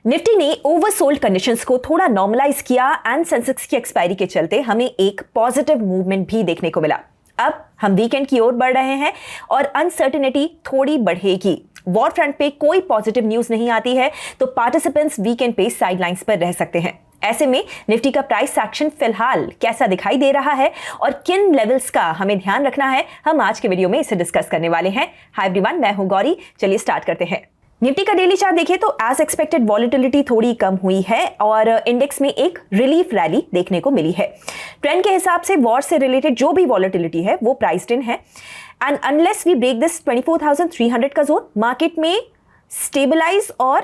Nifty ने oversold conditions को थोड़ा नॉर्मलाइज किया एंड सेंसेक्स की एक्सपायरी के चलते हमें एक पॉजिटिव मूवमेंट भी देखने को मिला। अब हम वीकेंड की ओर बढ़ रहे हैं और अनसर्टेनिटी थोड़ी बढ़ेगी। वॉर फ्रंट पे कोई पॉजिटिव न्यूज नहीं आती है तो पार्टिसिपेंट्स वीकेंड पे साइडलाइंस पर रह सकते हैं। ऐसे में निफ्टी का प्राइस एक्शन फिलहाल कैसा दिखाई दे रहा है और किन लेवल्स का हमें ध्यान रखना है, हम आज के वीडियो में इसे डिस्कस करने वाले हैं। हाय एवरीवन, मैं हूं गौरी। चलिए स्टार्ट करते हैं। निफ्टी का डेली चार्ट देखें तो एज एक्सपेक्टेड वॉलेटिलिटी थोड़ी कम हुई है और इंडेक्स में एक रिलीफ रैली देखने को मिली है। ट्रेंड के हिसाब से वॉर से रिलेटेड जो भी वॉलेटिलिटी है वो प्राइस्ड इन है and unless we break this 24,300 का जोन, मार्केट में स्टेबलाइज और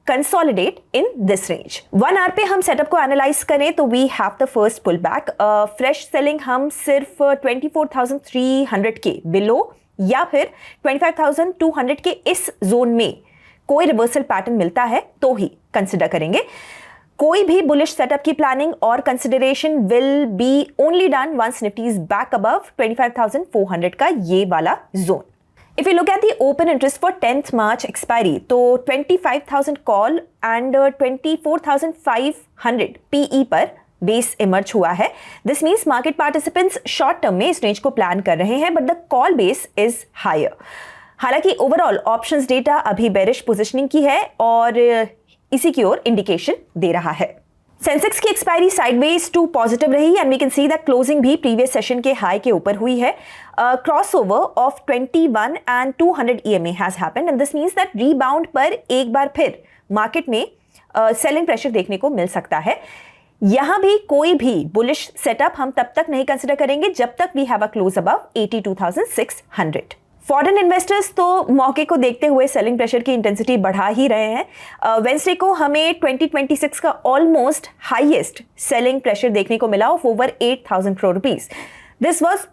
consolidate in this range. 1 hour पे हम सेटअप को एनालाइज करें तो we have the first pull back. Fresh selling हम सिर्फ 24,300 के बिलो या फिर 25,200 के इस जोन में कोई रिवर्सल पैटर्न मिलता है तो ही कंसिडर करेंगे। कोई भी बुलिश सेटअप की प्लानिंग और consideration will be only done once Nifty is back above 25,400 का ये वाला zone. If you look at the open interest for 10th March expiry, तो 25,000 कॉल एंड 24,500 PE पर बेस इमर्ज हुआ है। This means market participants short term में इस range को प्लान कर रहे हैं, but the call base is higher. हालांकि ओवरऑल ऑप्शंस डेटा अभी बेरिश पोजिशनिंग की है और इसी की ओर इंडिकेशन दे रहा है। सेंसेक्स की एक्सपायरी साइडवेज टू पॉजिटिव रही and we can see that closing भी प्रीवियस सेशन के हाई के ऊपर हुई है। Crossover of 21 and 200 EMA has happened and this means that rebound पर एक बार फिर मार्केट में सेलिंग प्रेशर देखने को मिल सकता है। यहां भी कोई भी बुलिश सेटअप हम तब तक नहीं कंसिडर करेंगे जब तक we have a close above 82,600। Foreign investors तो मौके को देखते हुए सेलिंग प्रेशर की इंटेंसिटी बढ़ा ही रहे हैं। वेंसडे को हमें 2026 का ऑलमोस्ट हाईएस्ट सेलिंग प्रेशर देखने को मिला of over 8,000 crore rupees. This was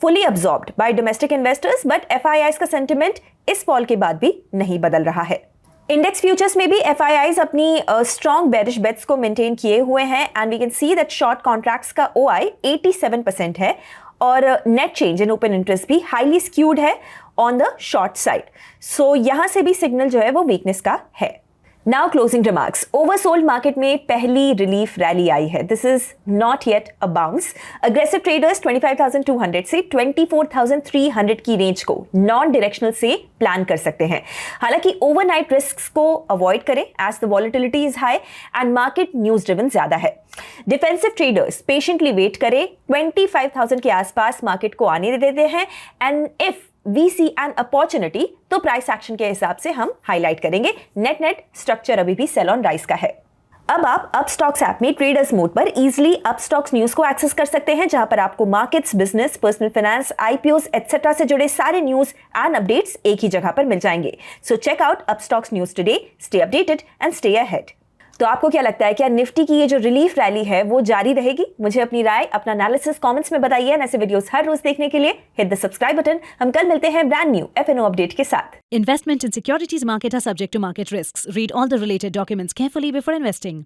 fully absorbed bye domestic investors, but FIIs का सेंटिमेंट इस फॉल के बाद भी नहीं बदल रहा है। इंडेक्स फ्यूचर्स में भी FIIs अपनी स्ट्रॉन्ग बेरिश बेट्स को मेंटेन किए हुए हैं and we can see that short contracts का OI 87% है और net change in open interest भी हाईली स्क्यूड है on the short side. So यहां से भी सिग्नल जो है वो वीकनेस का है। Now closing remarks. Oversold market में पहली रिलीफ रैली आई है। This is not yet a bounce. Aggressive traders 25,200 से 24,300 की रेंज को नॉन डायरेक्शनल से प्लान कर सकते हैं। हालांकि ओवरनाइट रिस्क्स को अवॉइड करें as the volatility is high and market news driven ज्यादा है। डिफेंसिव ट्रेडर्स पेशेंटली वेट करें, 25,000 के आसपास मार्केट को आने देते हैं and if we see an opportunity तो प्राइस एक्शन के हिसाब से हम हाईलाइट करेंगे। नेट स्ट्रक्चर अभी भी सेल ऑन राइज का है। अब आप अपस्टॉक्स ऐप में ट्रेडर्स मोड पर इजीली अपस्टॉक्स न्यूज को एक्सेस कर सकते हैं, जहां पर आपको markets, business, personal finance, IPOs etcetera से जुड़े सारे न्यूज एंड अपडेट्स एक ही जगह पर मिल जाएंगे। So check out Upstox news today, stay updated and stay ahead. तो आपको क्या लगता है, क्या निफ्टी की ये जो रिलीफ रैली है वो जारी रहेगी? मुझे अपनी राय, अपना एनालिसिस कमेंट्स में बताइए। ऐसे वीडियोस हर रोज देखने के लिए हिट द सब्सक्राइब बटन। हम कल मिलते हैं ब्रांड न्यू FNO अपडेट के साथ। Investment in securities market are subject to market risks. Read all the related documents carefully before investing.